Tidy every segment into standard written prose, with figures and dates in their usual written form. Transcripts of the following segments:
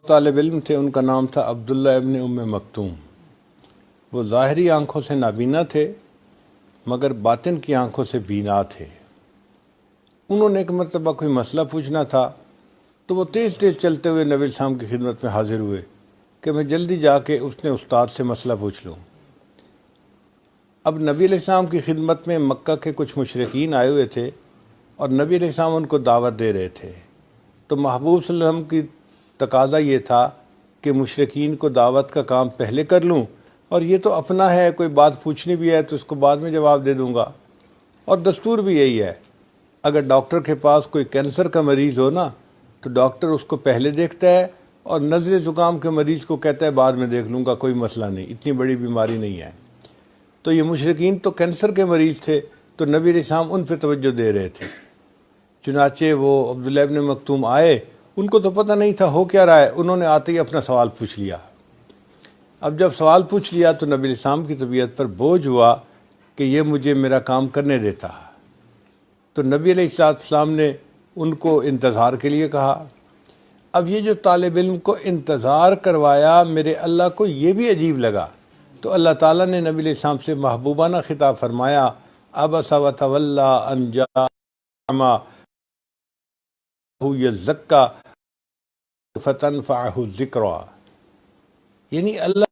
طالب علم تھے، ان کا نام تھا عبداللہ ابن ام مکتوم۔ وہ ظاہری آنکھوں سے نابینا تھے مگر باطن کی آنکھوں سے بینا تھے۔ انہوں نے ایک مرتبہ کوئی مسئلہ پوچھنا تھا تو وہ تیز تیز چلتے ہوئے نبی السلام کی خدمت میں حاضر ہوئے کہ میں جلدی جا کے اس نے استاد سے مسئلہ پوچھ لوں۔ اب نبی علیہ السلام کی خدمت میں مکہ کے کچھ مشرکین آئے ہوئے تھے اور نبی علیہ السلام ان کو دعوت دے رہے تھے، تو محبوب صلی اللہ علیہ وسلم کی تقاضا یہ تھا کہ مشرکین کو دعوت کا کام پہلے کر لوں، اور یہ تو اپنا ہے، کوئی بات پوچھنی بھی ہے تو اس کو بعد میں جواب دے دوں گا۔ اور دستور بھی یہی ہے، اگر ڈاکٹر کے پاس کوئی کینسر کا مریض ہو نا تو ڈاکٹر اس کو پہلے دیکھتا ہے اور نزلے زکام کے مریض کو کہتا ہے بعد میں دیکھ لوں گا، کوئی مسئلہ نہیں، اتنی بڑی بیماری نہیں ہے۔ تو یہ مشرکین تو کینسر کے مریض تھے، تو نبی علیہ السلام ان پہ توجہ دے رہے تھے۔ چنانچہ وہ عبداللہ ابن مکتوم آئے، ان کو تو پتہ نہیں تھا ہو کیا رہا ہے، انہوں نے آتے ہی اپنا سوال پوچھ لیا۔ اب جب سوال پوچھ لیا تو نبی علیہ السلام کی طبیعت پر بوجھ ہوا کہ یہ مجھے میرا کام کرنے دیتا۔ تو نبی علیہ السلام نے ان کو انتظار کے لیے کہا۔ اب یہ جو طالب علم کو انتظار کروایا، میرے اللہ کو یہ بھی عجیب لگا، تو اللہ تعالیٰ نے نبی علیہ السلام سے محبوبانہ خطاب فرمایا، عبس وتولی ان جاءہ الاعمی یزکیٰ فتنفعہ الذکریٰ۔ یعنی اللہ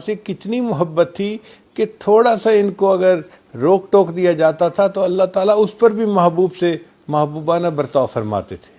سے کتنی محبت تھی کہ تھوڑا سا ان کو اگر روک ٹوک دیا جاتا تھا تو اللہ تعالیٰ اس پر بھی محبوب سے محبوبانہ برتاؤ فرماتے تھے۔